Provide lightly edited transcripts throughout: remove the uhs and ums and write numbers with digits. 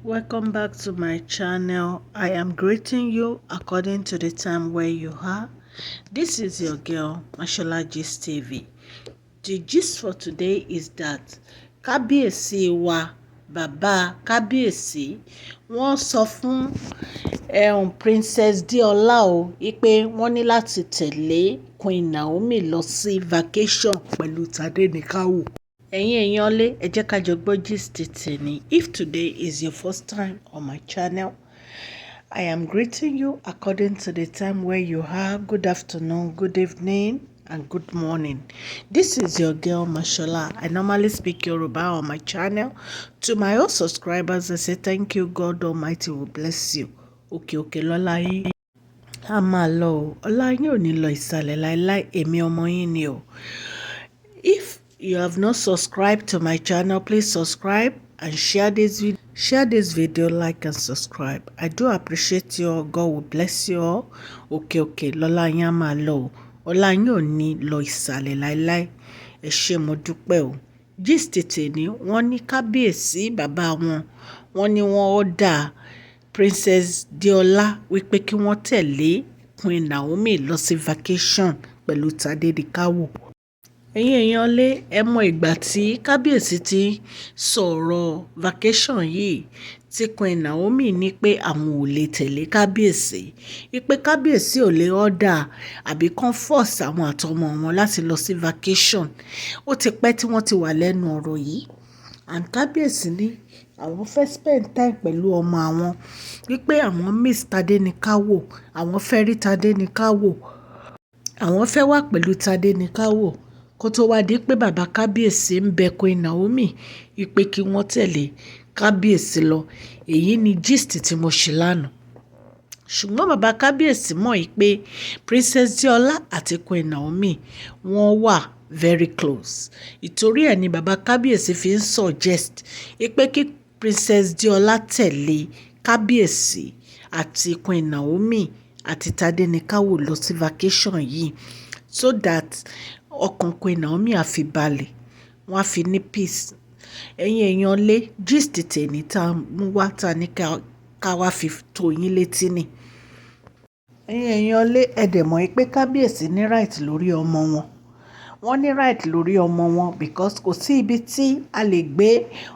Welcome back to my channel. I am greeting you according to the time where you are. This is your girl, Mashola Gist TV. The gist for today is that kabiyesi wa, bàbá kabiyesi, wọ́n sọ fún Princess Adeola o, wípé wọ́n ní láti tẹ̀lé Queen Naomi lọ sí vacation pẹ̀lú Tadenikawo. Ẹ̀yin èèyàn lé, ẹ jẹ́ ká jọ gbọ́ gist tèmi. If today is your first time on my channel, I am greeting you according to the time where you are. Good afternoon, good evening, and good morning. This is your girl Mashola. I normally speak Yoruba on my channel. To my old subscribers, I say thank you. God Almighty will bless you. Okay, lọ́lá yín a máa lọ o. Ọlá yín ò ní lọ ìsàlẹ̀ láíláí. Èmi ọmọ yín ni o. If you have not subscribed to my channel, please subscribe and share this video, like and subscribe. I do appreciate you all. God will bless you all. Okay, lọ́lá yín a máa lọ o. Ọlá yín ò ní lọ ìsàlẹ̀ láíláí. Ẹ ṣé mo dúpẹ́ o. Gist tèmi, wọ́n ní kábíyèsí bàbá wọn. Wọ́n ní wọ́n order Princess Adeola wípé kí wọ́n tẹ̀lé Queen Naomi lọ sí vacation pẹ̀lú Tadenikawo. Ẹ̀yin èèyàn lé, ẹ mọ ìgbà tí kábíyèsí ti sọ̀rọ̀ vacation yìí tí Queen Naomi ní pé àwọn ò lè tẹ̀lé kábíyèsí, wípé kábíyèsí ò lè order àbí kan force àwọn àtọmọ wọn láti lọ sí vacation. Ó ti pẹ́ tí wọ́n ti wà lẹ́nu ọ̀rọ̀ yìí, and kábíyèsí ní àwọn fẹ́ spend time pẹ̀lú ọmọ àwọn, wípé àwọn miss Tadenikawo, àwọn fẹ́ rí Tadenikawo, àwọn fẹ́ wà pẹ̀lú Tadenikawo kó tó wá di pé bàbá kábíyèsí ń bẹ Queen Naomi wípé kí wọ́n tẹ̀lé kábíyèsí lọ. Èyí ni gist tí mo ṣe lánàá. Ṣùgbọ́n bàbá kábíyèsí mọ̀ wípé Princess Adeola àti Queen Naomi wọ́n wà very close. Ìtorí ẹ̀ ni bàbá kábíyèsí fi ń suggest wípé kí Princess Adeola tẹ̀lé kábíyèsí àti Queen Naomi àti Tadenikawo lọ sí vacation yìí, so that ọkàn Queen Naomi á fi balẹ̀, wọ́n á fi ní peace. Ẹ̀yin èèyàn lé, gist tèmi tá a mú wá ta ní ká wá fi tó yín létí ni. Ẹ̀yin èèyàn lé, ẹ dẹ̀ mọ̀ pé kábíyèsí ní right lórí ọmọ wọn. Wọ́n ní right lórí ọmọ wọn because kò sí ibi tí a lè gbé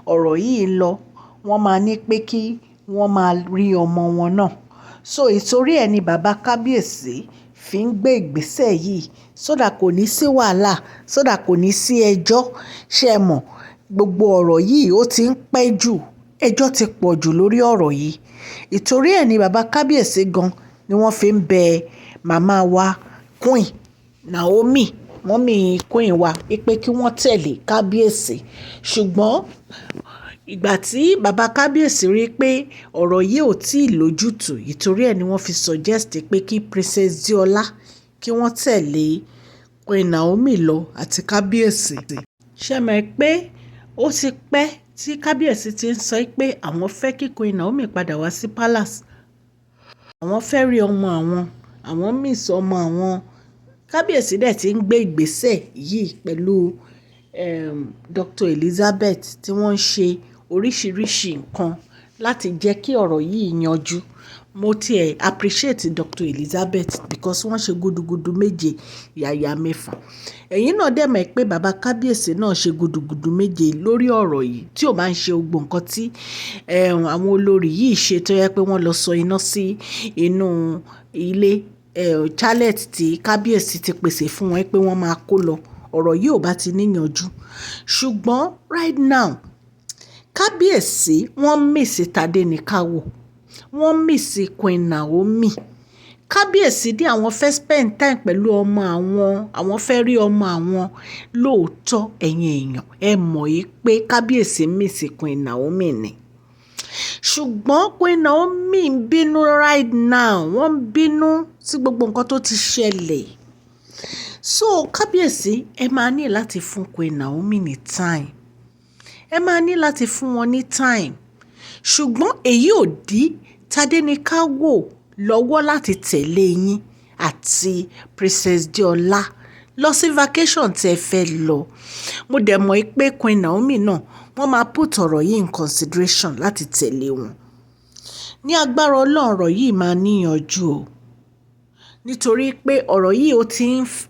ọ̀rọ̀ yìí lọ. Wọ́n máa ní pé kí wọ́n máa rí ọmọ wọn náà. So ìtorí ẹ̀ ni bàbá kábíyèsí fi ń gbé ìgbésẹ̀ yìí, so that kò ní sí wàhálà, so that kò ní sí ẹjọ́. Ṣé ẹ mọ̀, gbogbo ọ̀rọ̀ yìí ó ti ń pẹ́ jù, ẹjọ́ ti pọ̀ jù lórí ọ̀rọ̀ yìí. Ìtorí ẹ̀ ni bàbá kábíyèsí gan ni wọ́n fi ń bẹ màmá wa Queen Naomi, mọ́mì Queen wa, wípé kí wọ́n tẹ̀lé kábíyèsí. Ṣùgbọ́n ìgbà tí bàbá kábíyèsí rí pé ọ̀rọ̀ yìí ò tí ì lójútùú, ìtorí ẹ̀ ni wọ́n fi suggest pé kí Princess Adeola kí wọ́n tẹ̀lé Queen Naomi lọ àti kábíyèsí. Ṣé mọ̀ pé ó ti pẹ́ tí kábíyèsí ti ń sọ pé àwọn fẹ́ kí Queen Naomi padà wá sí palace. Àwọn fẹ́ rí ọmọ àwọn miss ọmọ àwọn. Kábíyèsí dẹ̀ ti ń gbé ìgbésẹ̀ yìí pẹ̀lú Dr. Elizabeth, tí wọ́n ń ṣe oríṣiríṣi nǹkan láti jẹ́ kí ọ̀rọ̀ yìí yanjú. Mo tiẹ̀ appreciate Dr. Elizabeth because wọ́n ṣe gudugudu méje yàyà mẹ́fà. Ẹ̀yin náà dẹ̀ mọ̀ pé bàbá kábíyèsí náà ṣe gudugudu méje lórí ọ̀rọ̀ yìí, tí ò bá ń ṣe gbogbo nǹkan tí àwọn olórí yìí ṣe, tó yẹ pé wọ́n lọ sọ iná sí inú ilé chalet tí kábíyèsí ti pèsè fún wọn pé wọ́n máa kó lọ. Ọ̀rọ̀ yìí ò bá ti níyanjú. Ṣùgbọ́n right now kábíyèsí wọ́n miss Tadenikawo, wọ́n miss Queen Naomi. Kábíyèsí dé àwọn fẹ́ spend time pẹ̀lú ọmọ àwọn fẹ́ rí ọmọ àwọn. Lóòótọ́ ẹ̀yin èèyàn, ẹ mọ̀ yìí pé kábíyèsí miss Queen Naomi ni. Ṣùgbọ́n Queen Naomi ń bínú right now, wọ́n ń bínú sí gbogbo nǹkan tó ti ṣẹlẹ̀. So kábíyèsí, ẹ máa ní láti fún Queen Naomi ní time. Ẹ máa ní láti fún wọn ní time. Ṣùgbọ́n èyí ò dí Tadenikawo lọ́wọ́ láti tẹ̀lé yín àti Princess Adeola lọ sí vacation tí ẹ fẹ́ lọ. Mo dẹ̀ mọ̀ pé Queen Naomi náà wọ́n máa put ọ̀rọ̀ yìí in consideration láti tẹ̀lé wọn. Ní agbára Ọlọ́run ọ̀rọ̀ yìí máa níyanjú o, nítorí pé ọ̀rọ̀ yìí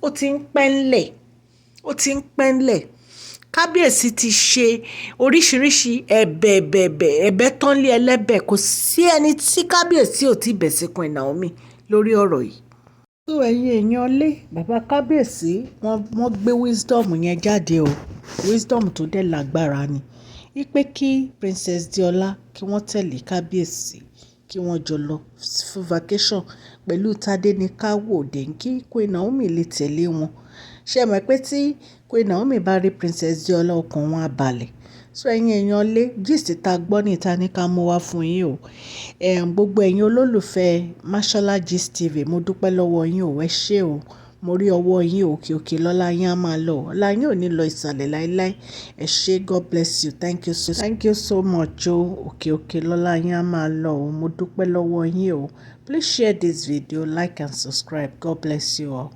ó ti ń pẹ́ńlẹ̀, ó ti ń pẹ́ńlẹ̀. Kábíyèsí ti ṣe oríṣiríṣi ẹ̀bẹ̀ tán lé ẹlẹ́bẹ̀, kò sí ẹni tí kábíyèsí ò ti bẹ̀ sí Queen Naomi lórí ọ̀rọ̀ yìí. So ẹ̀yin èèyàn lé bàbá kábíyèsí, wọ́n gbé wisdom yẹn jáde o, wisdom tó dẹ̀ lágbára ni. Wípé kí Princess Adeola kí wọ́n tẹ̀lé kábíyèsí, kí wọ́n jọ lọ fún vacation pẹ̀lú Tadenikawo dẹ̀ kí Queen Naomi lè tẹ̀lé wọn. Ṣé ẹ mọ̀ pé tí Queen Naomi bá rí Princess Adeola ọkàn wọn á balẹ̀. So ẹ̀yin èèyàn lé gist tá gbọ́ ní ìta ní ká mú wá fún yín o. Gbogbo ẹ̀yin olólùfẹ́ Mashola Gist TV, mo dúpẹ́ lọ́wọ́ yín o, ẹ ṣé o. Mo rí ọwọ́ yín òkè òkè lọ́lá yín á máa lọ. Ọlá yín ò ní lọ ìsàlẹ̀ láíláí. Ẹ ṣé, God bless you. Thank you so much o. Òkè òkè lọ́lá yín á máa lọ o. Mo dúpẹ́ lọ́wọ́ yín o. Please share this video, like and subscribe. God bless you all.